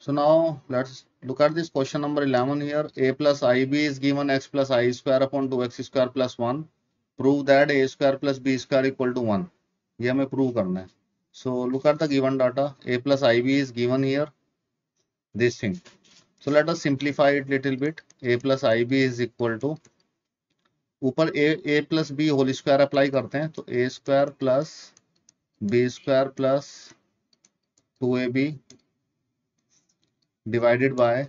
So now let's look at this question number 11 here. A plus ib is given x plus I square upon 2x square plus 1. Prove that a square plus b square equal to 1. ये हमें prove करना है. So look at the given data. A plus ib is given here. This thing. So let us simplify it little bit. A plus ib is equal to ऊपर a plus b whole square apply करते हैं तो a square plus b square plus 2ab divided by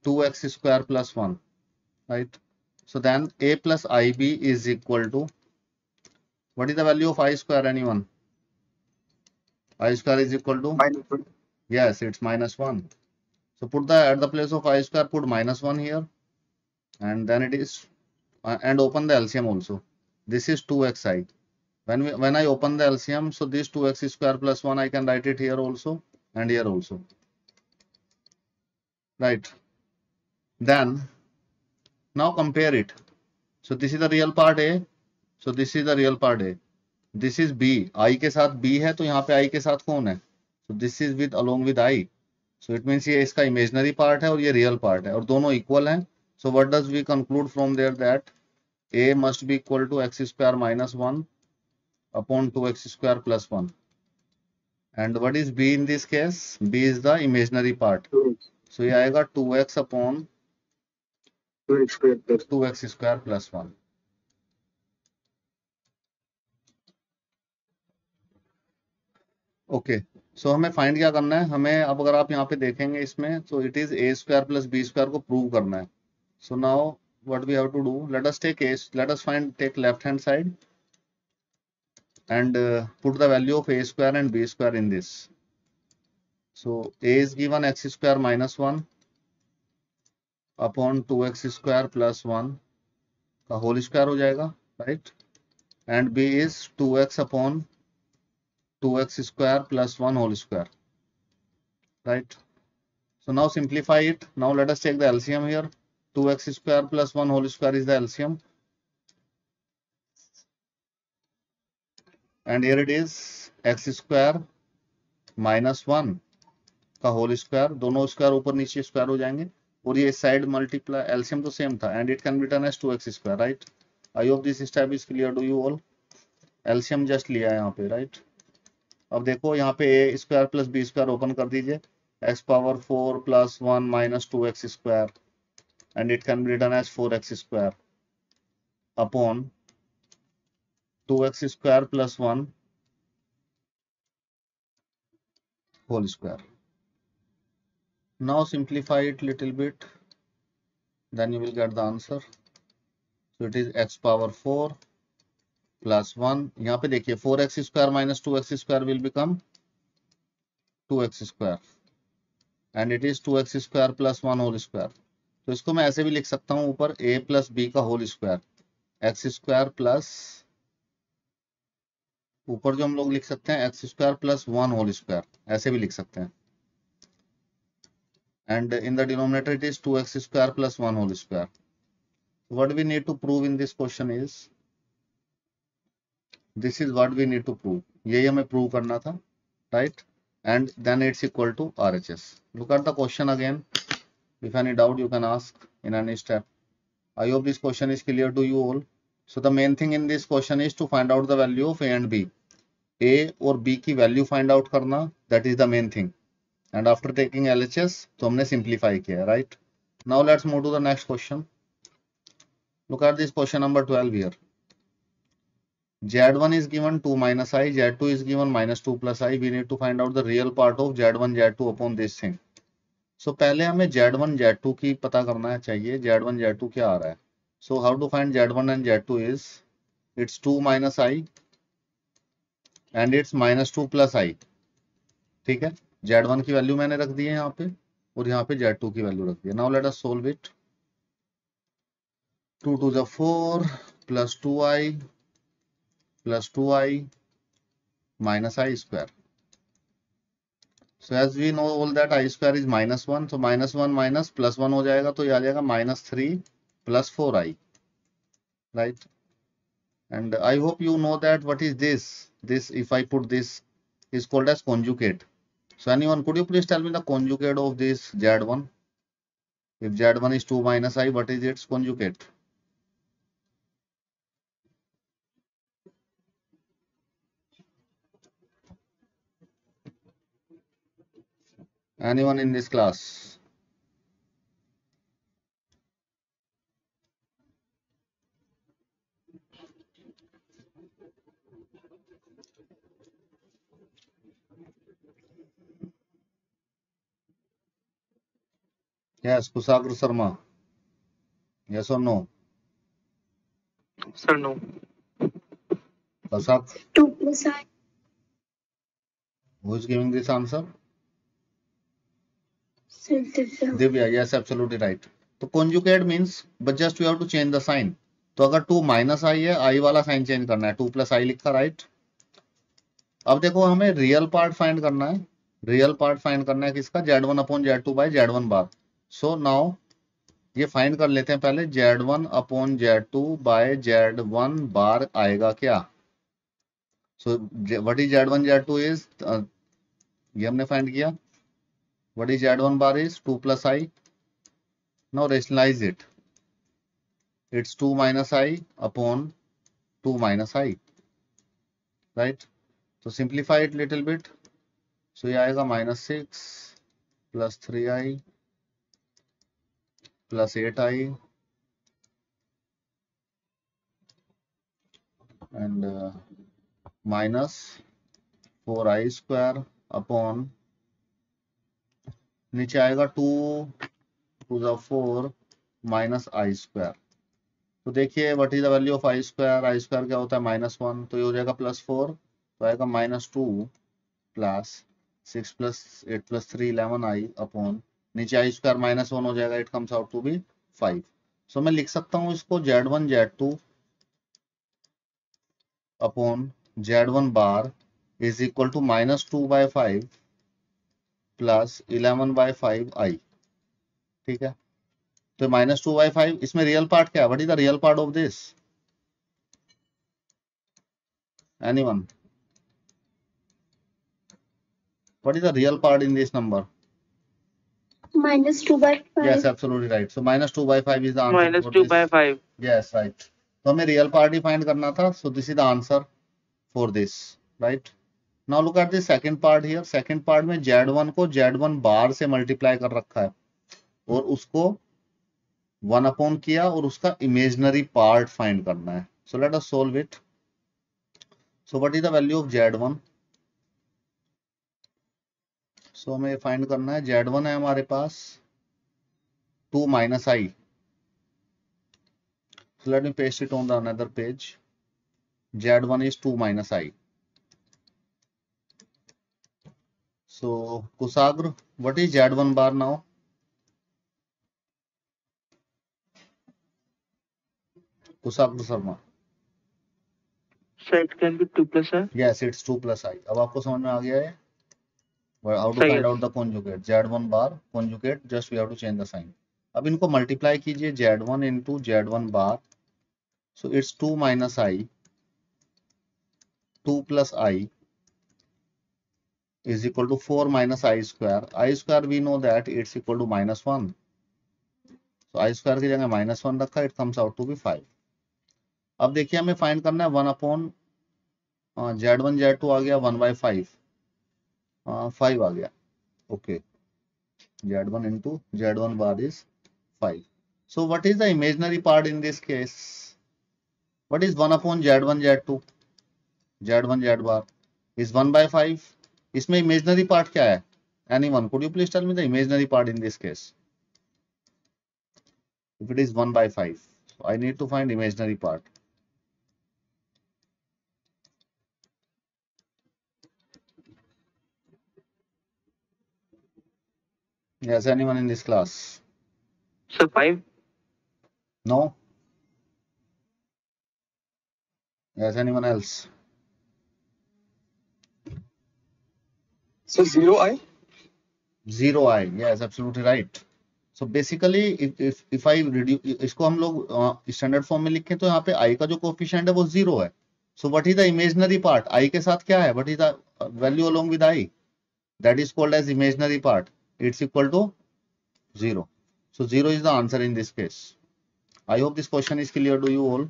2x square plus 1, right? So then a plus ib is equal to, what is the value of I square, anyone? I square is equal to -1. yes, it's -1. So put the at the place of I square, put -1 here, and then it is and open the LCM also. This is 2xi. When I open the LCM, so this 2x square plus 1 I can write it here also and here also, right? Then now compare it. So this is the real part A, so this is the real part A. This is B, I के साथ B है तो यहाँ पे I के साथ कौन है? So this is with along with I. So it means ये इसका imaginary part है और ये real part है और दोनों equal हैं. So what does we conclude from there? That A must be equal to x square minus 1 upon 2x square plus 1. And what is B in this case? B is the imaginary part. 2x. So ये आएगा 2x upon 2x square plus 2x square plus 1. Okay, सो हमें find क्या करना है? हमें अब अगर आप यहाँ पे देखेंगे इसमें तो it is A square plus B square को प्रूव करना है. So now what we have to do, let us find take left hand side and put the value of a square and b square in this. So a is given x square minus 1 upon 2x square plus 1 का whole square हो जाएगा, right? And b is 2x upon 2x square plus 1 whole square, right? So now simplify it. Now let us take the LCM here. 2x square plus 1 whole square is the LCM. And here it is x square minus 1 का whole square, दोनों square ऊपर नीचे square हो जाएंगे और ये side multiply, LCM तो same था and it can be written as 2x square, right? I hope this step is clear to you all. LCM just लिया है यहाँ पे, राइट? अब देखो यहाँ पे A square plus B square open कर दीजिए, x power 4 plus 1 minus 2x square and it can be written as 4x square upon 2x square plus 1 whole square. Now simplify it little bit, then you will get the answer. So it is x power 4 plus 1. यहाँ पे देखिए 4x square minus 2x square will become 2x square and it is 2x square plus 1 whole square. तो इसको मैं ऐसे भी लिख सकता हूँ ऊपर a plus b का whole square, X square plus ऊपर जो हम लोग लिख सकते हैं X square plus 1 whole square, ऐसे भी लिख सकते हैं. And in the denominator it is 2x square plus 1 whole square. What we need to prove in this question is, this is what we need to prove. यही हमें prove करना था, right? And then it's equal to RHS. Look at the question again. If any doubt you can ask in any step. I hope this question is clear to you all. So the main thing in this question is to find out the value of A and B. A और B की value find out करना, that is the main thing. And after taking LHS तो हमने simplify किया, right? Now let's move to the next question. Look at this question number 12 here. Z1 is given 2 minus I, Z2 is given minus 2 plus I. We need to find out the real part of Z1, Z2 upon this thing. So पहले हमें Z1, Z2 की पता करना चाहिए. Z1, Z2 क्या आ रहा है? So how to find Z1 and Z2 is, it's 2 minus I and it's minus 2 plus I. ठीक है, Z1 की वैल्यू मैंने रख दी है यहाँ पे और यहाँ पे Z2 की वैल्यू रख दी है. Now let us solve it. 2 to the 4 plus 2I plus 2I minus I square. So as we know all that I square is minus 1. So minus 1 minus plus 1 हो जाएगा तो ये आ जाएगा minus 3 plus 4I, right? And I hope you know that what is this. This, if I put this, is called as conjugate. So anyone, could you please tell me the conjugate of this Z1? If Z1 is 2 minus I, what is its conjugate? Anyone in this class? Yes, Kusagra Sharma. Yes or no? Sir, no. Kasak, 2 plus I. who is giving this answer? Sir, Divya. Divya, yes, absolutely right. तो conjugate means, but just you have to change the sign. तो अगर 2 minus आई है, आई वाला sign change करना है, 2 plus आई लिखा, right. अब देखो हमें रियल पार्ट फाइंड करना है, रियल पार्ट फाइंड करना है किसका, Z1 upon Z2 by Z1 bar. So now ये फाइंड कर लेते हैं पहले, Z1 upon Z2 by Z1 बार आएगा क्या। So what is Z1 Z2 is, ये हमने फाइंड किया। What is Z1 bar is 2 plus I. Now rationalise it, it's 2 minus I upon 2 minus I, right? So simplify it little bit. So ये आएगा minus 6 plus 3I plus 8I and minus 4I square upon, नीचे आएगा 2 to the 4 minus I square। तो देखिए what is the value of I square क्या होता है -1, तो ये हो जाएगा +4, तो आएगा -2 plus 6 plus 8 plus 3 11I upon, नीचे आई स्क्वायर -1 हो जाएगा, it comes out to be 5। So मैं लिख सकता हूँ इसको Z1 Z2 upon Z1 bar is equal to -2/5 plus 11/5I, ठीक है। तो -2/5, इसमें रियल पार्ट क्या है, what is the real part of this, anyone, what is the real part in this number? -2/5. Yes, absolutely right. So -2/5 is the answer. -2/5. Yes, right. तो हमें real part ही find करना था, so this is the answer for this, right? Now look at the second part here. Second part में Z1 को Z1 बार से multiply कर रखा है और उसको 1 अपॉन किया और उसका इमेजिनरी पार्ट फाइंड करना है। So let us solve it. So what is the value of Z1? So हमें फाइंड करना है, Z1 है हमारे पास 2 minus I. So let me paste it on the another page. Z1 is 2 minus I. So Kusagra, what is Z1 bar now? Kusagra Sharma. So it can be 2 plus I. Yes, it's 2 plus I. अब आपको समझ में आ गया है how to find out the conjugate. Z1 bar conjugate, just we have to change the sign. अब इनको multiply कीजिए, Z1 into Z1 bar. So it's 2 minus I, 2 plus I is equal to 4 minus I square. I square we know that it's equal to -1. So I square की जगह -1 रखा, it comes out to be 5. अब देखिए हमें find करना है 1 upon Z1 Z2 आ गया 1/5, 5 आ गया, okay. Z1 into Z1 bar is 5. So what is the imaginary part in this case? What is 1 upon Z1 Z2? Z1 Z bar is 1/5. इसमें imaginary part क्या है? Anyone, could you please tell me the imaginary part in this case? If it is 1/5, so I need to find imaginary part. Yes, anyone in this class? So 5. No? Yes, anyone else? So 0I. 0I, yes, absolutely right. So basically if I reduce, इसको हम लोग standard form में लिखें तो यहाँ पे I का जो कोफिशिएंट है वो 0 है। So what is the imaginary part? I के साथ क्या है? What is the value along with I? that is called as imaginary part. It's equal to 0. So 0 is the answer in this case. I hope this question is clear to you all.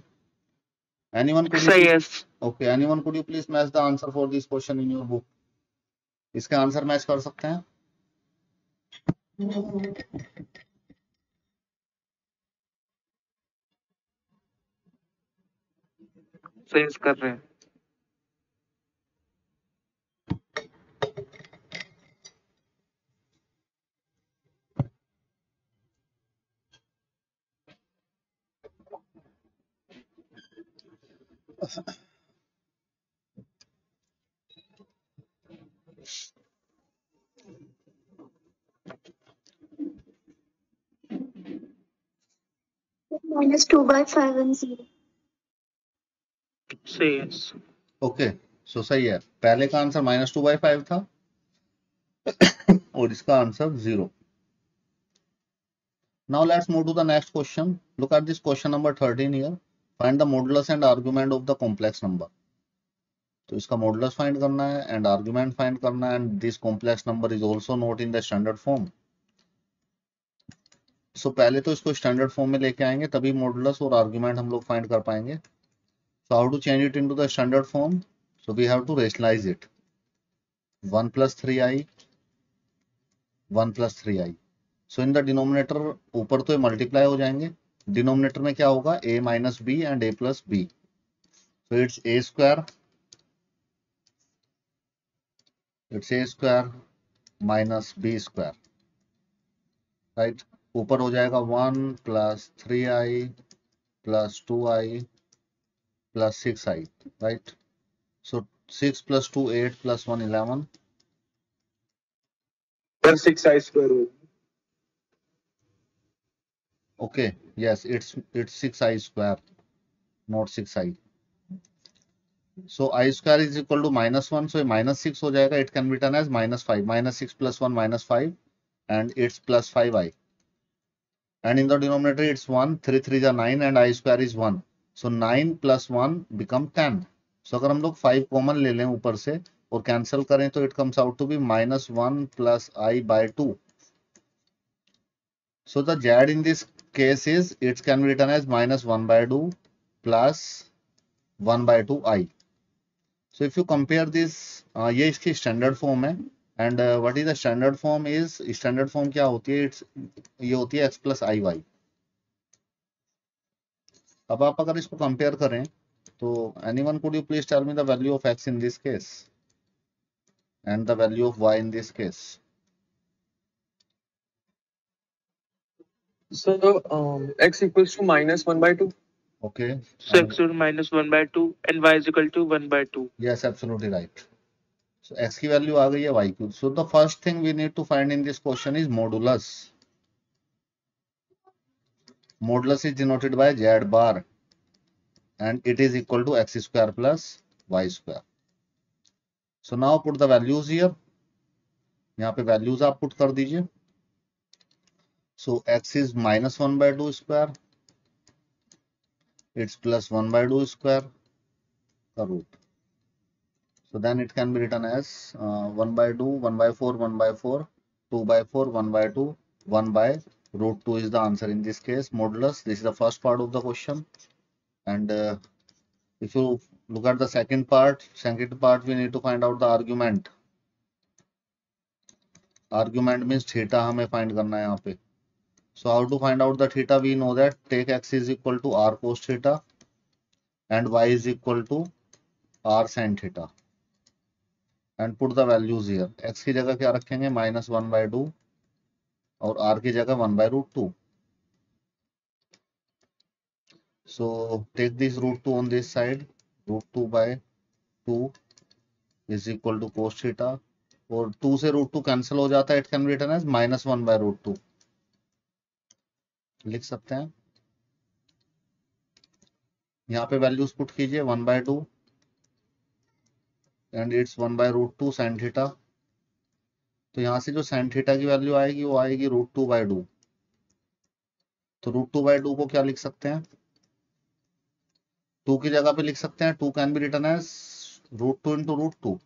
Anyone could you Say please, yes. okay, anyone could you please match the answer for this question in your book? इसके answer match कर सकते हैं? Say yes कर रहे हैं. -2/5 and 0. Say yes. Okay, सो सही है. पहले का आंसर -2/5 था और इसका answer 0. Now let's move to the next question. Look at this question number 13 here. Find the modulus and argument of the complex number. तो इसका मॉडुलस फाइंड करना है एंड आर्गुमेंट फाइंड करना है and this complex number is also not in the standard form. So पहले तो इसको standard form में लेके आएंगे तभी मॉडुलस और आर्गुमेंट हम लोग फाइंड कर पाएंगे. So how to change it into the standard form? So we have to rationalise it. 1 + 3i 1 + 3i. So in the denominator ऊपर तो ये मल्टीप्लाई हो जाएंगे, डिनोमिनेटर में क्या होगा? a - b and a + b. So it's a square minus b square, right. ऊपर हो जाएगा 1 + 3i + 2i + 6i, right. So 6 + 2 8 + 1 11. 6i square. Okay, yes, it's 6i square, not 6i. So I square is equal to -1. So -6 हो जाएगा. It can be written as -5. -6 + 1 -5 and it's +5i. And in the denominator it's 1. 3 3 is 9 and I square is 1. So 9 + 1 become 10. So अगर हम लोग 5 common ले लें ऊपर से और कैंसिल करें तो it comes out to be -1 + i/2. So the z in this case is, it can be written as -1/2 plus 1/2i. So if you compare this, ये इसकी स्टैंडर्ड फॉर्म है and what is the standard form is, standard form क्या होती है? ये होती है x + iy. अब आप अगर इसको कंपेयर करें तो anyone could you please tell me the value of x in this case and the value of y in this case? So x equals to -1/2. Okay. So x is -1/2 and y is equal to 1/2. Yes, absolutely right. So x की value आ गई है y की. So the first thing we need to find in this question is modulus. Modulus is denoted by z bar and it is equal to x square plus y square. So now put the values here. यहाँ पे values आप put कर दीजिए. So x is -1/2 square. It's +1/2 square का root. So then it can be written as 1/2, 1/4, 1/4, 2/4, 1/2, 1/√2 is the answer in this case. Modulus. This is the first part of the question. And if you look at the second part, we need to find out the argument. Argument means theta हमें find करना है यहाँ पे. So how to find out the theta? We know that take x is equal to r cos theta and y is equal to r sin theta and put the values here. x की जगह क्या रखेंगे? -1/2 और r की जगह 1/√2. So take this √2 on this side. √2/2 is equal to cos theta और 2 से √2 cancel हो जाता है. It can be written as -1/√2. लिख सकते हैं. यहाँ पे वैल्यूज पुट कीजिए. 1/2 एंड इट्स 1/√2 sin थीटा. तो यहाँ से जो sin थीटा की वैल्यू आएगी वो आएगी √2/2. तो √2/2 को क्या लिख सकते हैं? 2 की जगह पे लिख सकते हैं 2 कैन बी रिटन एज √2 × √2.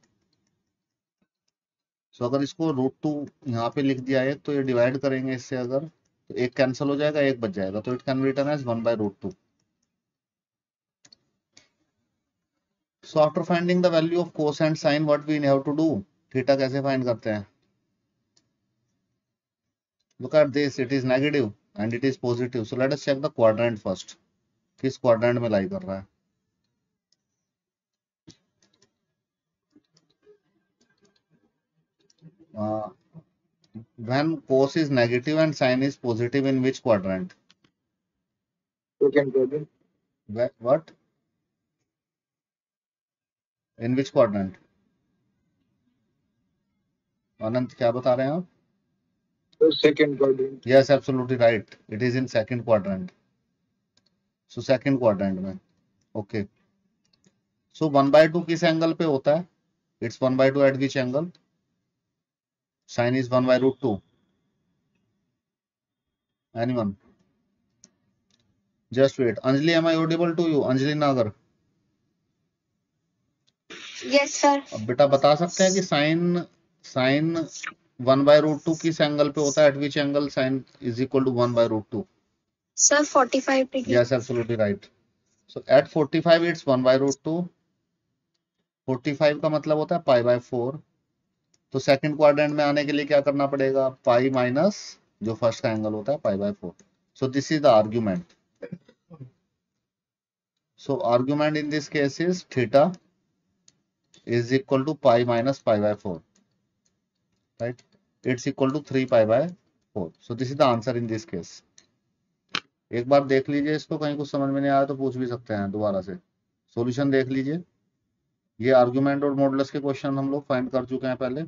सो अगर इसको √2 यहाँ पे लिख दिया है तो ये डिवाइड करेंगे इससे, अगर तो एक कैंसिल हो जाएगा, एक बच जाएगा, तो it can be written as 1/√2. So after finding the value of cos and sine what we have to do, theta कैसे फाइंड करते हैं? Look at this, it is negative and it is positive. So let us check the quadrant first, किस quadrant में lie कर रहा है. When cos is negative and sin is positive, in which quadrant? Second quadrant. What? In which quadrant? अनंत क्या बता रहे हैं आप? Second quadrant. Yes, absolutely right. It is in second quadrant. So second quadrant में. Okay. So 1/2 किस angle पे होता है? It's 1/2 at which angle? Sin is 1/√2. Anyone? Just wait. Anjali, am I audible to you? Anjali Nagar. Yes sir. अब बेटा बता सकते हैं कि साइन 1/√2 किस एंगल पे होता है? At which angle sine is equal to 1/√2? Sir 45 degree. Yes, absolutely right. So at 45 it's 1/√2. 45 का मतलब होता है π/4. तो सेकंड क्वाड्रेंट में आने के लिए क्या करना पड़ेगा? पाई माइनस जो फर्स्ट का एंगल होता है π/4. So this is the argument. So argument in this case is theta is equal to pi minus π/4, right? It's equal to 3 π/4. So this is the answer in this case. एक बार देख लीजिए इसको, कहीं कुछ समझ में नहीं आया तो पूछ भी सकते हैं दोबारा से. सॉल्यूशन देख लीजिए. ये आर्गुमेंट और मॉडुलस के क्वेश्चन हम लोग फाइंड कर चुके हैं पहले.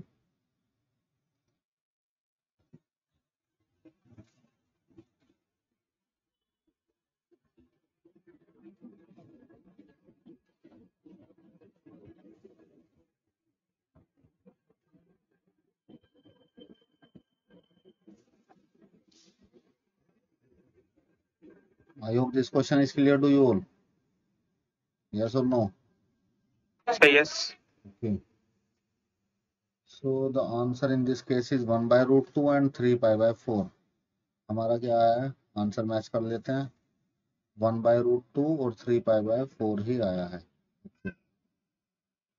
I hope this question is clear to you all. Yes or no? Yes. Okay. So the answer in this case is 1/√2 and 3 π/4. हमारा क्या आया है? आंसर मैच कर लेते हैं. 1/√2 और 3 π/4 ही आया है. Okay.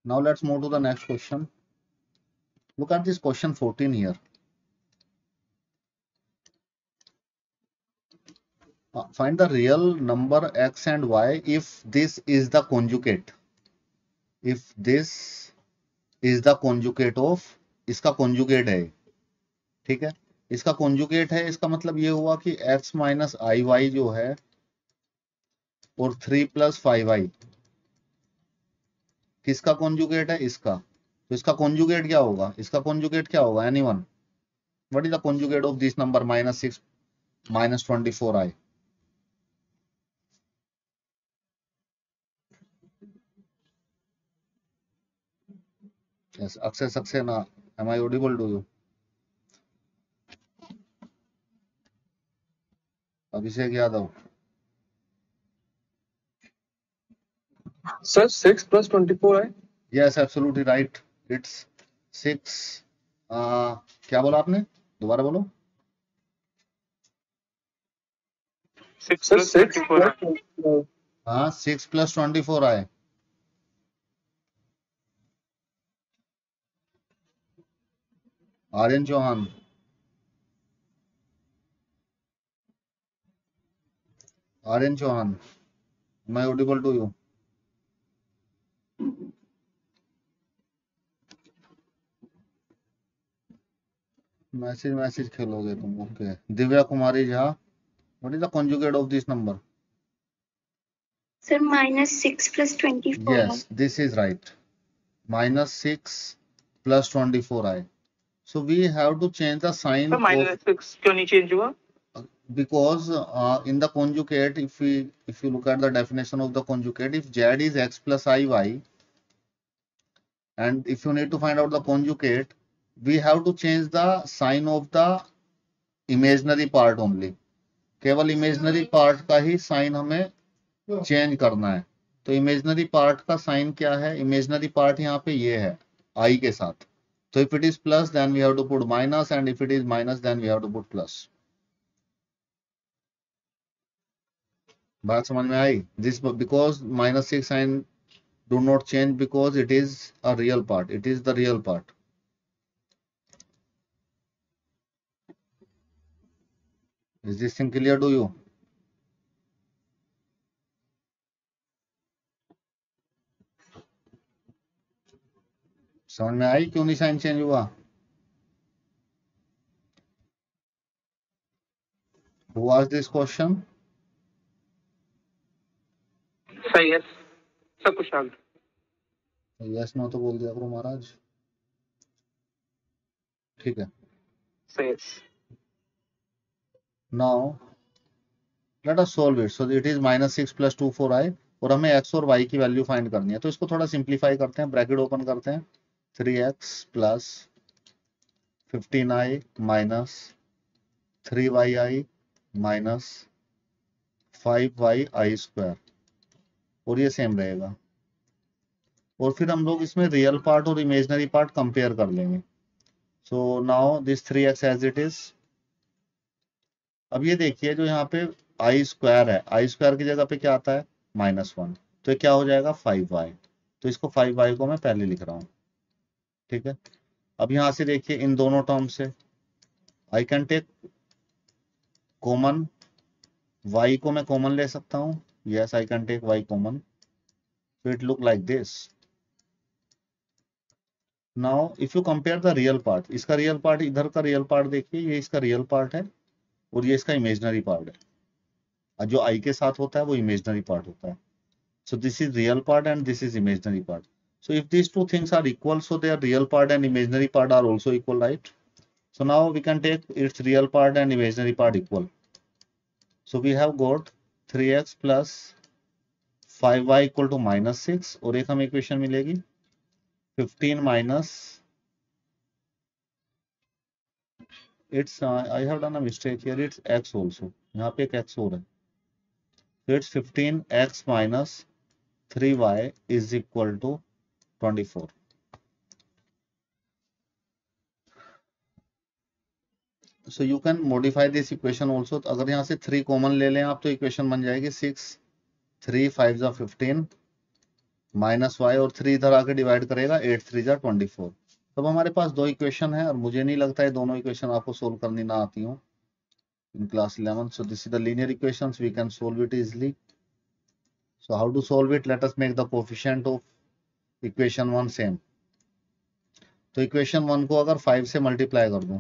Now let's move to the next question. Look at this question 14 here. Find the real number x and y if this is the conjugate. If this is the conjugate of, इसका conjugate है, ठीक है, इसका conjugate है. इसका मतलब ये हुआ कि x माइनस आई वाई जो है और 3 + 5y किसका conjugate है? इसका. तो इसका conjugate क्या होगा? इसका conjugate क्या होगा? Anyone? What is the conjugate of this number -6 - 24i? Yes, Akshay Saxena, am I audible to you? Abhishek Yadav. Sir, 6 + 24i? Yes, absolutely right. It's 6. क्या बोला आपने? दोबारा बोलो. 6 Sir, plus 6 24. + 24. हाँ, 6 + 24 आए. Aryan Chauhan. Aryan Chauhan, am I audible to you? Message खेलोगे तुम. Okay. Divya Kumari Jha, what is the conjugate of this number? Sir -6 + 24. Yes, this is right. -6 + 24i. So we have to change the sign तो -6 क्यों नहीं change हुआ? because in the conjugate, if you look at the definition of the conjugate, if z is x + iy, and if you need to find out the conjugate, we have to change the sign of the imaginary part only. केवल imaginary part का ही sign हमें change करना है. तो imaginary part का sign क्या है? Imaginary part यहाँ पे ये है आई के साथ. So if it is plus, then we have to put minus, and if it is minus, then we have to put plus. बात समझ में आई? This because minus 6 sign do not change because it is a real part. It is the real part. Is this thing clear to you? समझ में आई क्यों नहीं sign change हुआ? Who asked this question? Sir, yes. Sir, Kushal. Yes no तो बोल दिया करो महाराज. ठीक है. Sir, yes. Now let us solve it. So it is minus 6 plus 2 4i और हमें x और y की वैल्यू फाइंड करनी है. तो इसको थोड़ा सिंप्लीफाई करते हैं. ब्रैकेट ओपन करते हैं. 3x plus 15i minus 3yi minus 5yi square और ये सेम रहेगा. और फिर हम लोग इसमें रियल पार्ट और इमेजनरी पार्ट कंपेयर कर लेंगे. So now this 3x as it is. अब ये देखिए जो यहाँ पे आई स्क्वायर है, आई स्क्वायर की जगह पे क्या आता है? -1. तो ये क्या हो जाएगा? 5y. तो इसको 5y को मैं पहले लिख रहा हूँ. ठीक है. अब यहाँ से देखिए इन दोनों टर्म से I can take common. y को मैं कॉमन ले सकता हूँ. Yes, I can take y common. So it look like this. Now if you compare the real part, इसका रियल पार्ट, इधर का रियल पार्ट देखिए, ये इसका रियल पार्ट है और ये इसका इमेजनरी पार्ट है. और जो आई के साथ होता है वो इमेजनरी पार्ट होता है. So this is real part and this is imaginary part. So if these two things are equal, so their real part and imaginary part are also equal, right? So now we can take its real part and imaginary part equal. So we have got 3x plus 5y equal to -6 और एक हमें equation मिलेगी 15 minus, it's I have done a mistake here, it's x also. यहाँ पे एक x और है. So it's 15x minus 3y is equal to 24. So you can modify this equation also. तो अगर यहाँ से 3 कॉमन ले लें आप तो इक्वेशन बन जाएगी 6 3 5 जा 15 माइनस y और 3 इधर आके डिवाइड करेगा 8 3 जा 24. तब हमारे पास दो इक्वेशन है और मुझे नहीं लगता है दोनों इक्वेशन आपको सोल्व करनी ना आती हो in class 11. So this is the linear equations, we can solve it easily. So how to solve it? Let us make the coefficient of equation 1 same. तो इक्वेशन 1 को अगर 5 से मल्टीप्लाई कर दूं,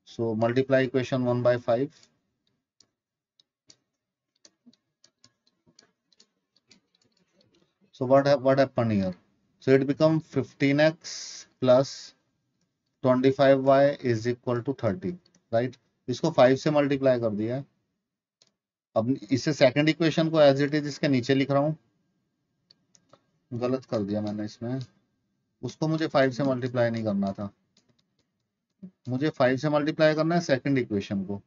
so multiply equation 1 by 5. So what happened here? So it become 15x plus 25y is equal to 30, right? इसको 5 से multiply कर दिया है. अब इसे सेकंड इक्वेशन को एज इट इज इसके नीचे लिख रहा हूं. गलत कर दिया मैंने इसमें. उसको मुझे 5 से मल्टीप्लाई नहीं करना था. मुझे 5 से मल्टीप्लाई करना है सेकंड इक्वेशन को,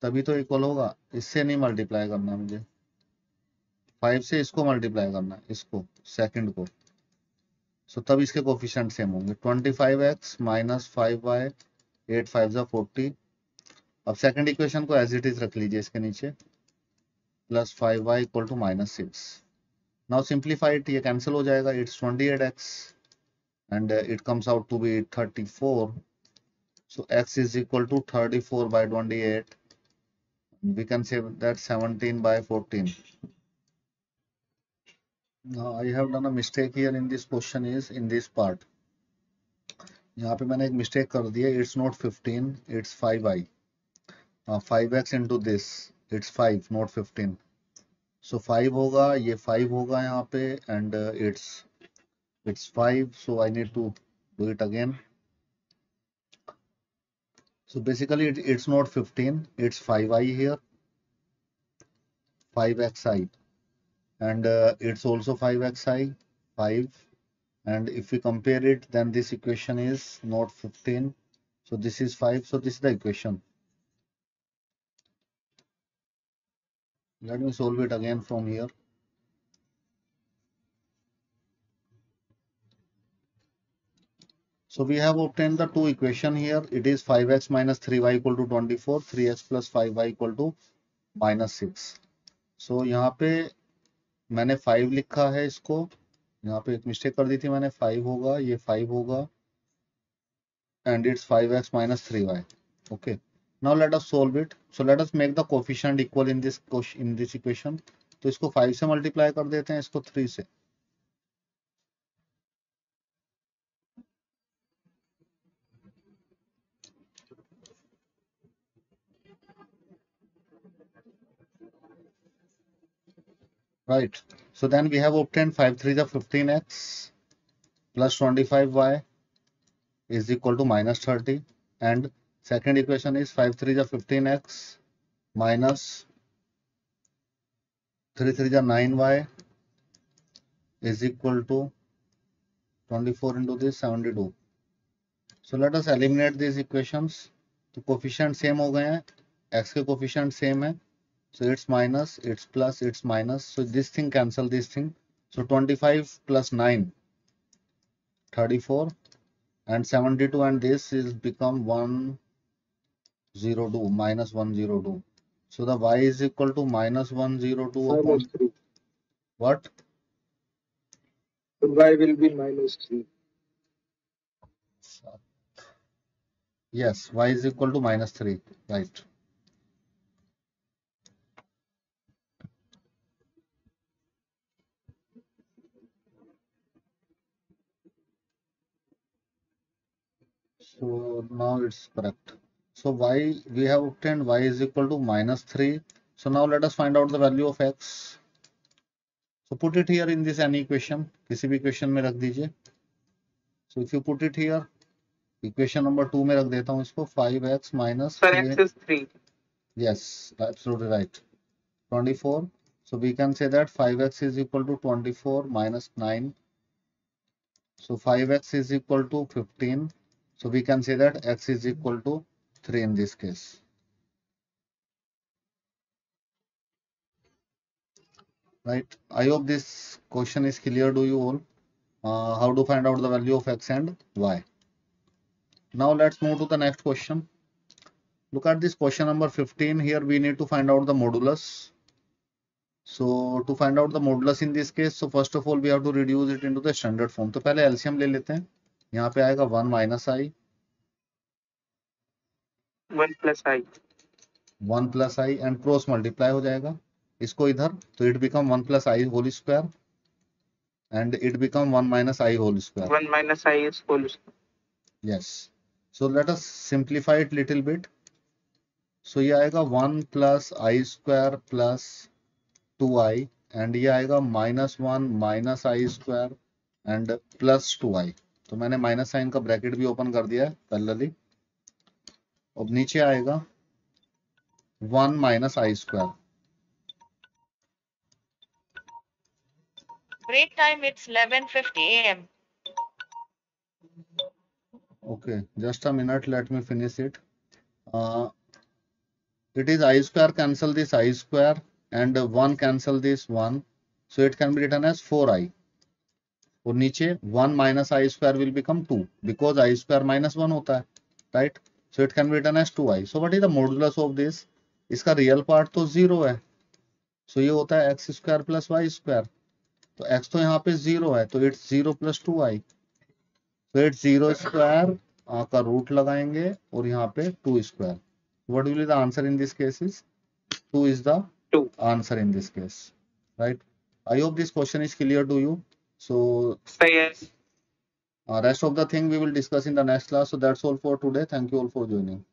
तभी तो इक्वल होगा. इससे नहीं मल्टीप्लाई करना है मुझे. 5 से इसको मल्टीप्लाई करना है, इसको सेकंड को. सो तब इसके कोफिशिएंट सेम होंगे. 25x माइनस 5y 8 5 जा 40. अब सेकंड इक्वेशन को एज इट इज रख लीजिए इसके नीचे. Plus 5y equal to -6. Now simplify it. ये कैंसिल हो जाएगा. It's 28x and it comes out to be 34. So x is equal to 34 by 28. We can say that 17 by 14. Now I have done a mistake here in this question is in this part. यहाँ पे मैंने एक mistake कर दी है. It's not 15, it's 5i. 5x into this, it's 5, not 15. So 5 होगा, ये 5 होगा यहाँ पे and it's 5. So I need to do it again. So basically it's not 15, it's 5i here, 5xi, and it's also 5xi, 5. And if we compare it, then this equation is not 15. So this is 5. So this is the equation. Let me solve it again from here. So we have obtained the two equation here. It is 5x minus 3y equal to 24, 3x plus 5y equal to minus 6. So यहाँ पे मैंने 5 लिखा है इसको, यहाँ पे एक mistake कर दी थी मैंने, 5 होगा, ये 5 होगा, and it's 5x minus 3y. Okay. Now let us solve it. So let us make the coefficient equal in this equation. तो इसको 5 से मल्टीप्लाई कर देते हैं, इसको 3 से. Right. So then we have obtained 5 3 is 15x plus 25y is equal to minus 30, and second equation is 5 3 is 15x minus 3 3 is 9y is equal to 24 into this 72. So let us eliminate these equations. तो coefficient same हो गए हैं, x के coefficient same है, so it's minus, it's plus, it's minus, so this thing cancel this thing. So 25 plus 9, 34, and 72, and this is become 102, minus 102. So the y is equal to minus 102 upon Minus 3. what? So y will be minus 3. Yes, y is equal to minus 3, right. So now it's correct. So y, we have obtained y is equal to minus 3. So now let us find out the value of x. So put it here in this any equation, किसी भी equation में रख दीजिए. So if you put it here, equation number 2 में रख देता हूँ इसको, 5x minus Sir, x is 3. Yes, absolutely right. 24. So we can say that 5x is equal to 24 minus 9. So 5x is equal to 15. So we can say that x is equal to 3 in this case. Right. I hope this question is clear to you all. How to find out the value of x and y. Now let's move to the next question. Look at this question number 15. Here we need to find out the modulus. So to find out the modulus in this case, so first of all we have to reduce it into the standard form. तो पहले LCM ले लेते हैं. यहाँ पे आएगा 1 minus I. 1 plus I. 1 plus I and cross multiply हो जाएगा. इसको इधर, तो it become 1 plus I whole square. And it become 1 minus I whole square. 1 minus I is whole square. Yes. So let us simplify it little bit. So ये आएगा 1 plus I square plus 2I, and ये आएगा minus 1 minus I square and plus 2I. तो मैंने minus sign का bracket भी open कर दिया है पैरेलली. अब नीचे आएगा 1 minus I square. Break time, it's 11:50 a.m. Okay, just a minute, let me finish it. It is I square cancel this I square and 1 cancel this 1. So it can be written as 4I. और नीचे 1 minus I square will become 2 because I square minus 1 होता है, right? So it can be written as 2I. So what is the modulus of this? इसका real part तो 0 है. So ये होता है x square plus y square. तो x तो यहाँ पे 0 है, तो it's 0 plus 2I. So it's 0 square का रूट लगाएंगे और यहाँ पे 2 square. What will be the answer in this case is 2 is the 2 answer in this case, right? I hope this question is clear to you. So Sir, yes. rest of the thing we will discuss in the next class. So that's all for today. Thank you all for joining.